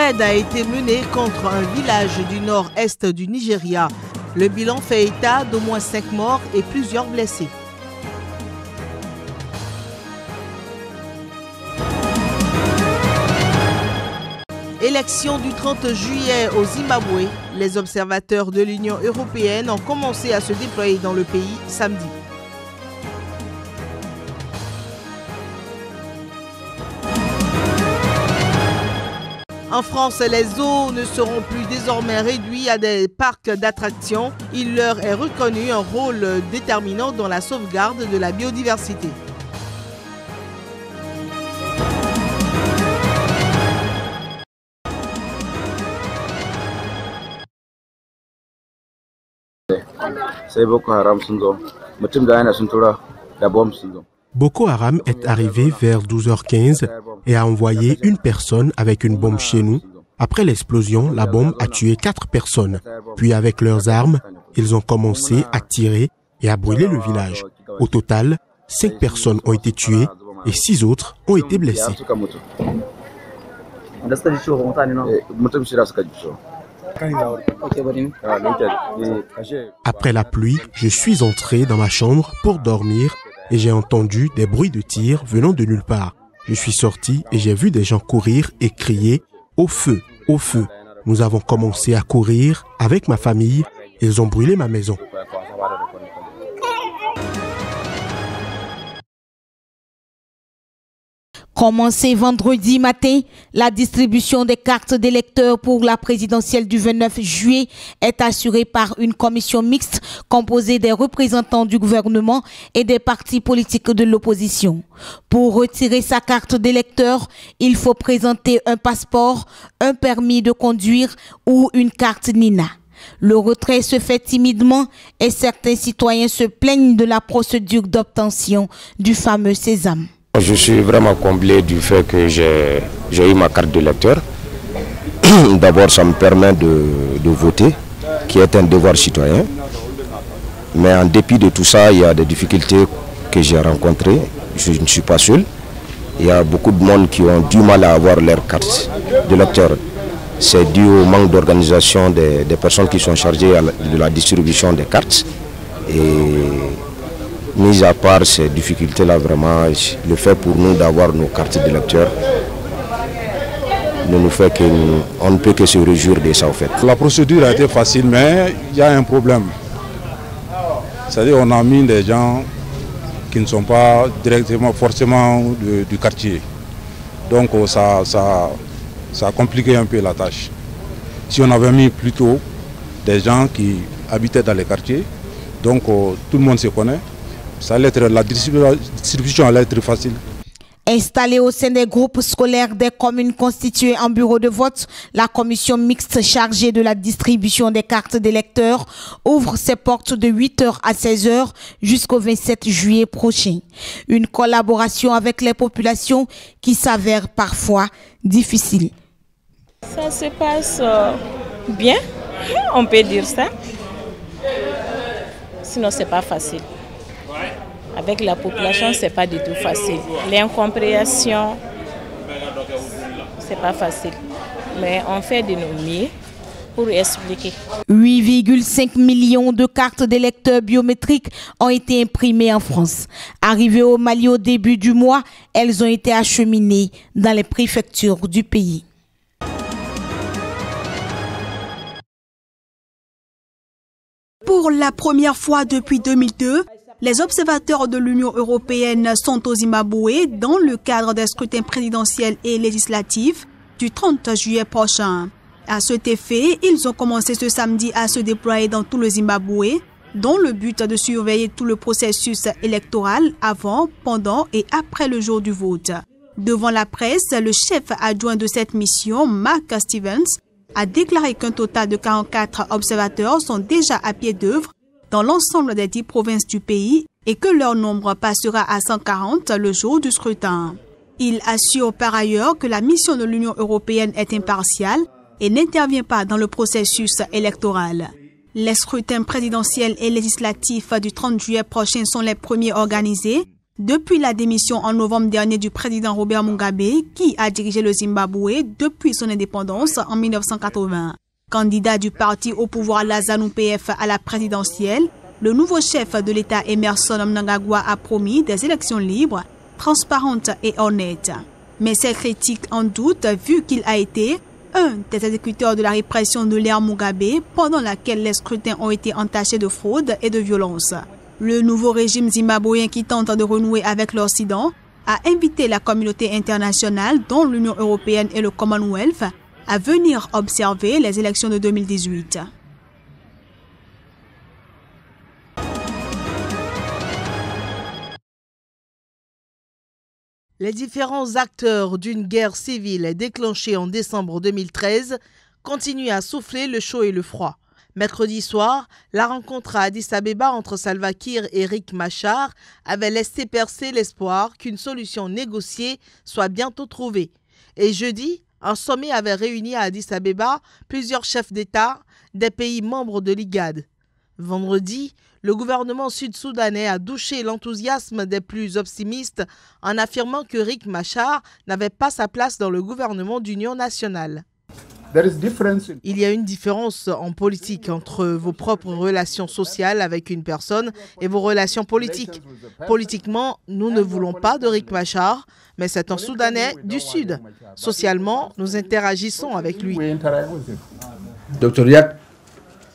raid a été mené contre un village du nord-est du Nigeria. Le bilan fait état d'au moins 5 morts et plusieurs blessés. Élection du 30 juillet au Zimbabwe. Les observateurs de l'Union européenne ont commencé à se déployer dans le pays samedi. En France, les zoos ne seront plus désormais réduits à des parcs d'attractions. Il leur est reconnu un rôle déterminant dans la sauvegarde de la biodiversité. Boko Haram est arrivé vers 12h15 et a envoyé une personne avec une bombe chez nous. Après l'explosion, la bombe a tué 4 personnes. Puis avec leurs armes, ils ont commencé à tirer et à brûler le village. Au total, 5 personnes ont été tuées et 6 autres ont été blessées. Après la pluie, je suis entré dans ma chambre pour dormir et j'ai entendu des bruits de tirs venant de nulle part. Je suis sorti et j'ai vu des gens courir et crier « Au feu, au feu !» Nous avons commencé à courir avec ma famille. Ils ont brûlé ma maison. Commencé vendredi matin, la distribution des cartes d'électeurs pour la présidentielle du 29 juillet est assurée par une commission mixte composée des représentants du gouvernement et des partis politiques de l'opposition. Pour retirer sa carte d'électeur, il faut présenter un passeport, un permis de conduire ou une carte NINA. Le retrait se fait timidement et certains citoyens se plaignent de la procédure d'obtention du fameux sésame. Je suis vraiment comblé du fait que j'ai eu ma carte d'électeur. D'abord, ça me permet de voter, qui est un devoir citoyen. Mais en dépit de tout ça, il y a des difficultés que j'ai rencontrées. Je ne suis pas seul. Il y a beaucoup de monde qui ont du mal à avoir leur carte d'électeur. C'est dû au manque d'organisation des personnes qui sont chargées de la distribution des cartes. Et mis à part ces difficultés-là, vraiment, le fait pour nous d'avoir nos cartes d'électeurs ne nous fait qu'on ne peut que se réjouir de ça, en fait. La procédure a été facile, mais il y a un problème. C'est-à-dire qu'on a mis des gens qui ne sont pas directement, forcément du quartier. Donc ça a compliqué un peu la tâche. Si on avait mis plutôt des gens qui habitaient dans les quartiers, donc tout le monde se connaît, la distribution allait être facile. Installée au sein des groupes scolaires des communes constituées en bureau de vote, la commission mixte chargée de la distribution des cartes d'électeurs ouvre ses portes de 8h à 16h jusqu'au 27 juillet prochain. Une collaboration avec les populations qui s'avère parfois difficile. Ça se passe bien, on peut dire ça. Sinon, c'est pas facile. Avec la population, c'est pas du tout facile. L'incompréhension, c'est pas facile. Mais on fait de nos mieux pour expliquer. 8,5 millions de cartes d'électeurs biométriques ont été imprimées en France. Arrivées au Mali au début du mois, elles ont été acheminées dans les préfectures du pays. Pour la première fois depuis 2002, les observateurs de l'Union européenne sont au Zimbabwe dans le cadre des scrutins présidentiels et législatifs du 30 juillet prochain. À cet effet, ils ont commencé ce samedi à se déployer dans tout le Zimbabwe, dans le but de surveiller tout le processus électoral avant, pendant et après le jour du vote. Devant la presse, le chef adjoint de cette mission, Mark Stevens, a déclaré qu'un total de 44 observateurs sont déjà à pied d'œuvre dans l'ensemble des 10 provinces du pays et que leur nombre passera à 140 le jour du scrutin. Il assure par ailleurs que la mission de l'Union européenne est impartiale et n'intervient pas dans le processus électoral. Les scrutins présidentiels et législatifs du 30 juillet prochain sont les premiers organisés Depuis la démission en novembre dernier du président Robert Mugabe, qui a dirigé le Zimbabwe depuis son indépendance en 1980. Candidat du parti au pouvoir la ZANU-PF à la présidentielle, le nouveau chef de l'État Emmerson Mnangagwa a promis des élections libres, transparentes et honnêtes. Mais ces critiques en doutent vu qu'il a été un des exécuteurs de la répression de l'ère Mugabe pendant laquelle les scrutins ont été entachés de fraude et de violence. Le nouveau régime zimbabwéen qui tente de renouer avec l'Occident a invité la communauté internationale, dont l'Union européenne et le Commonwealth, à venir observer les élections de 2018. Les différents acteurs d'une guerre civile déclenchée en décembre 2013 continuent à souffler le chaud et le froid. Mercredi soir, la rencontre à Addis Abeba entre Salva Kiir et Riek Machar avait laissé percer l'espoir qu'une solution négociée soit bientôt trouvée. Et jeudi, un sommet avait réuni à Addis Abeba plusieurs chefs d'État des pays membres de l'IGAD. Vendredi, le gouvernement sud-soudanais a douché l'enthousiasme des plus optimistes en affirmant que Riek Machar n'avait pas sa place dans le gouvernement d'union nationale. Il y a une différence en politique entre vos propres relations sociales avec une personne et vos relations politiques. Politiquement, nous ne voulons pas de Riek Machar, mais c'est un Soudanais du Sud. Socialement, nous interagissons avec lui. Dr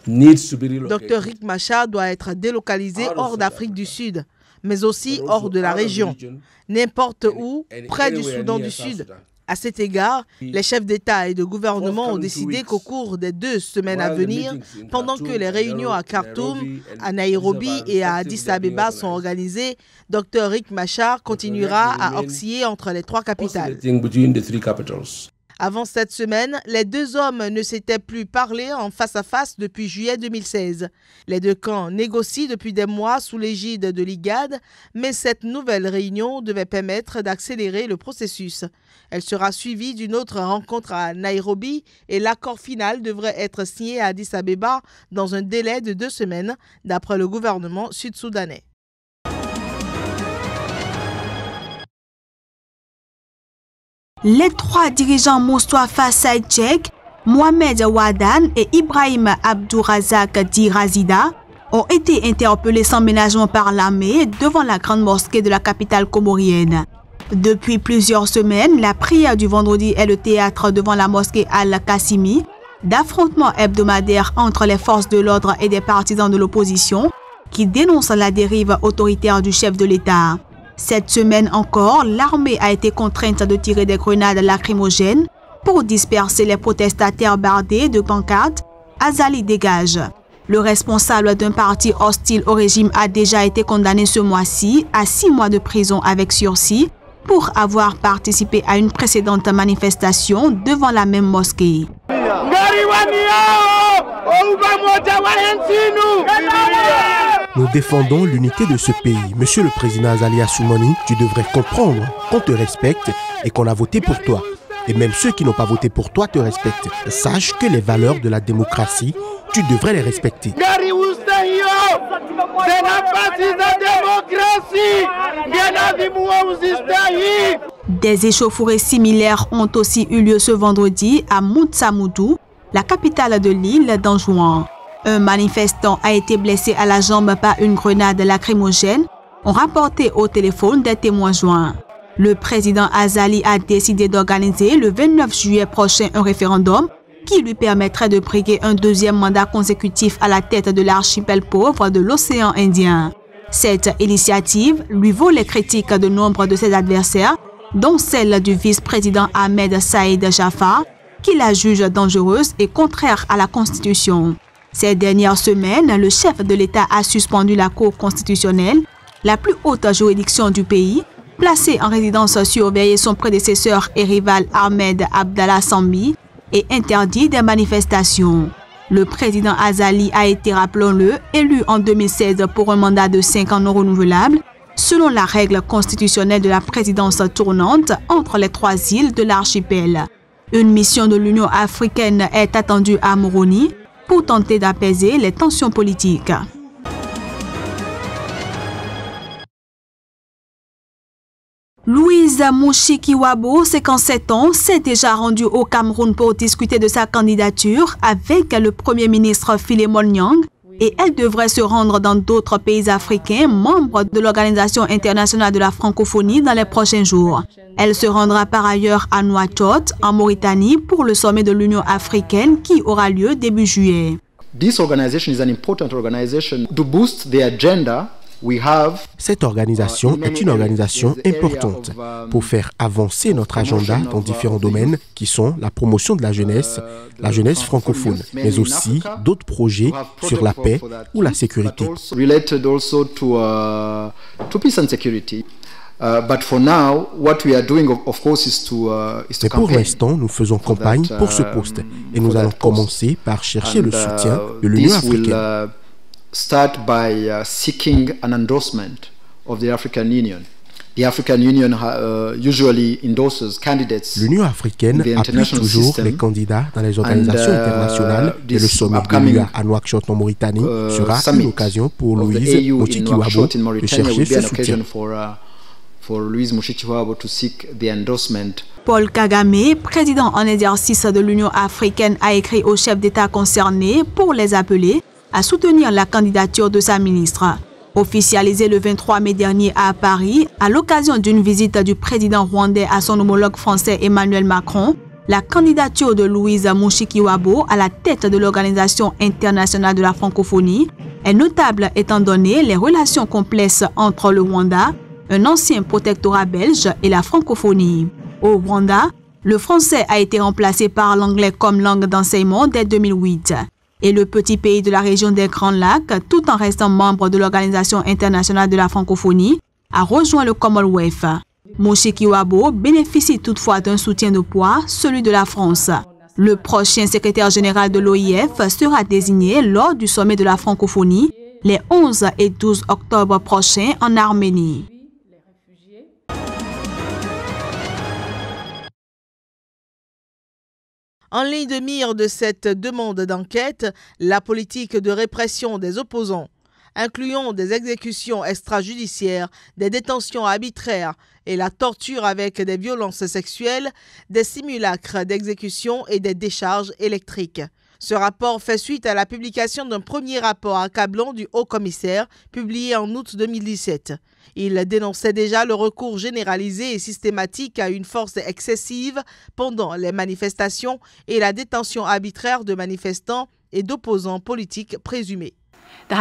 Riek Machar doit être délocalisé hors d'Afrique du Sud, mais aussi hors de la région, n'importe où, près du Soudan du Sud. À cet égard, les chefs d'État et de gouvernement ont décidé qu'au cours des 2 semaines à venir, pendant que les réunions à Khartoum, à Nairobi et à Addis Abeba sont organisées, Dr Riek Machar continuera à osciller entre les 3 capitales. Avant cette semaine, les 2 hommes ne s'étaient plus parlé en face à face depuis juillet 2016. Les 2 camps négocient depuis des mois sous l'égide de l'IGAD, mais cette nouvelle réunion devait permettre d'accélérer le processus. Elle sera suivie d'une autre rencontre à Nairobi et l'accord final devrait être signé à Addis Abeba dans un délai de 2 semaines, d'après le gouvernement sud-soudanais. Les 3 dirigeants Moustapha Saïdjek, Mohamed Wadan et Ibrahim Abdourazak Dirazida ont été interpellés sans ménagement par l'armée devant la grande mosquée de la capitale comorienne. Depuis plusieurs semaines, la prière du vendredi est le théâtre devant la mosquée Al-Qassimi d'affrontements hebdomadaires entre les forces de l'ordre et des partisans de l'opposition qui dénoncent la dérive autoritaire du chef de l'État. Cette semaine encore, l'armée a été contrainte de tirer des grenades lacrymogènes pour disperser les protestataires bardés de pancartes « Azali dégage ». Le responsable d'un parti hostile au régime a déjà été condamné ce mois-ci à 6 mois de prison avec sursis pour avoir participé à une précédente manifestation devant la même mosquée. Nous défendons l'unité de ce pays. Monsieur le président Azali Assoumani, tu devrais comprendre qu'on te respecte et qu'on a voté pour toi. Et même ceux qui n'ont pas voté pour toi te respectent. Sache que les valeurs de la démocratie, tu devrais les respecter. Des échauffourées similaires ont aussi eu lieu ce vendredi à Moutsamoudou, la capitale de l'île d'Anjouan. Un manifestant a été blessé à la jambe par une grenade lacrymogène, ont rapporté au téléphone des témoins joints. Le président Azali a décidé d'organiser le 29 juillet prochain un référendum qui lui permettrait de briguer un 2e mandat consécutif à la tête de l'archipel pauvre de l'océan Indien. Cette initiative lui vaut les critiques de nombre de ses adversaires, dont celle du vice-président Ahmed Saïd Jafar, qui la juge dangereuse et contraire à la Constitution. Ces dernières semaines, le chef de l'État a suspendu la Cour constitutionnelle, la plus haute juridiction du pays, placé en résidence surveillée son prédécesseur et rival Ahmed Abdallah Sambi et interdit des manifestations. Le président Azali a été, rappelons-le, élu en 2016 pour un mandat de 5 ans non renouvelable, selon la règle constitutionnelle de la présidence tournante entre les 3 îles de l'archipel. Une mission de l'Union africaine est attendue à Moroni pour tenter d'apaiser les tensions politiques. Louise Mushikiwabo, 57 ans, s'est déjà rendue au Cameroun pour discuter de sa candidature avec le Premier ministre Philemon Nyang et elle devrait se rendre dans d'autres pays africains membres de l'Organisation internationale de la francophonie dans les prochains jours. Elle se rendra par ailleurs à Nouakchott, en Mauritanie, pour le sommet de l'Union africaine qui aura lieu début juillet. This organization is an important organization to boost the agenda. Cette organisation est une organisation importante pour faire avancer notre agenda dans différents domaines qui sont la promotion de la jeunesse francophone, mais aussi d'autres projets sur la paix ou la sécurité. Mais pour l'instant, nous faisons campagne pour ce poste et nous allons commencer par chercher le soutien de l'Union africaine. Start by seeking an endorsement of the African Union. The African Union usually endorses candidates. L'Union africaine appuie toujours les candidats dans les organisations internationales et le sommet de l'UA à Nouakchott en Mauritanie sera une occasion pour Louise Mushikiwabo de chercher ce soutien. Paul Kagame, président en exercice de l'Union africaine, a écrit aux chefs d'État concernés pour les appeler à soutenir la candidature de sa ministre. Officialisée le 23 mai dernier à Paris, à l'occasion d'une visite du président rwandais à son homologue français Emmanuel Macron, la candidature de Louise Mushikiwabo à la tête de l'Organisation internationale de la francophonie est notable étant donné les relations complexes entre le Rwanda, un ancien protectorat belge, et la francophonie. Au Rwanda, le français a été remplacé par l'anglais comme langue d'enseignement dès 2008. Et le petit pays de la région des Grands Lacs, tout en restant membre de l'Organisation internationale de la francophonie, a rejoint le Commonwealth. Mushikiwabo bénéficie toutefois d'un soutien de poids, celui de la France. Le prochain secrétaire général de l'OIF sera désigné lors du sommet de la francophonie les 11 et 12 octobre prochains en Arménie. En ligne de mire de cette demande d'enquête, la politique de répression des opposants, incluant des exécutions extrajudiciaires, des détentions arbitraires et la torture avec des violences sexuelles, des simulacres d'exécution et des décharges électriques. Ce rapport fait suite à la publication d'un premier rapport accablant du haut-commissaire publié en août 2017. Il dénonçait déjà le recours généralisé et systématique à une force excessive pendant les manifestations et la détention arbitraire de manifestants et d'opposants politiques présumés. Le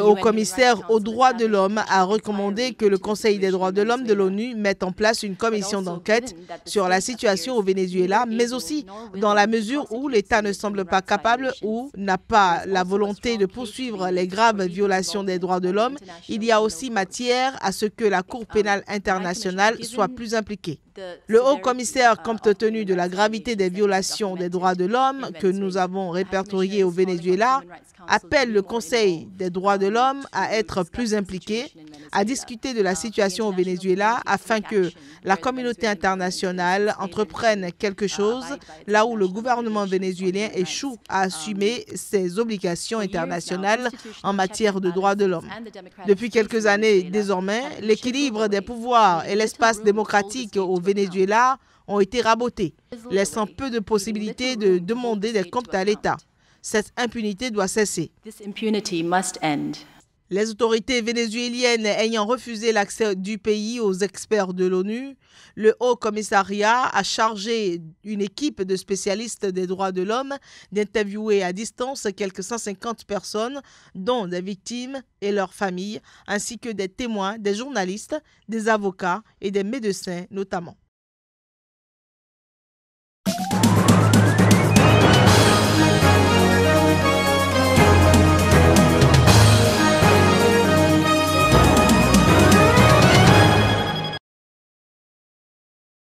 haut-commissaire aux droits de l'homme a recommandé que le Conseil des droits de l'homme de l'ONU mette en place une commission d'enquête sur la situation au Venezuela, mais aussi dans la mesure où l'État ne semble pas capable ou n'a pas la volonté de poursuivre les graves violations des droits de l'homme, il y a aussi matière à ce que la Cour pénale internationale soit plus impliquée. Le haut-commissaire, compte tenu de la gravité des violations des droits de l'homme que nous avons répertoriées au Venezuela, appelle le Conseil des droits de l'homme à être plus impliqué, à discuter de la situation au Venezuela afin que la communauté internationale entreprenne quelque chose là où le gouvernement vénézuélien échoue à assumer ses obligations internationales en matière de droits de l'homme. Depuis quelques années désormais, l'équilibre des pouvoirs et l'espace démocratique au Venezuela ont été rabotés, laissant peu de possibilités de demander des comptes à l'État. Cette impunité doit cesser. Les autorités vénézuéliennes ayant refusé l'accès du pays aux experts de l'ONU, le Haut-Commissariat a chargé une équipe de spécialistes des droits de l'homme d'interviewer à distance quelques 150 personnes, dont des victimes et leurs familles, ainsi que des témoins, des journalistes, des avocats et des médecins notamment.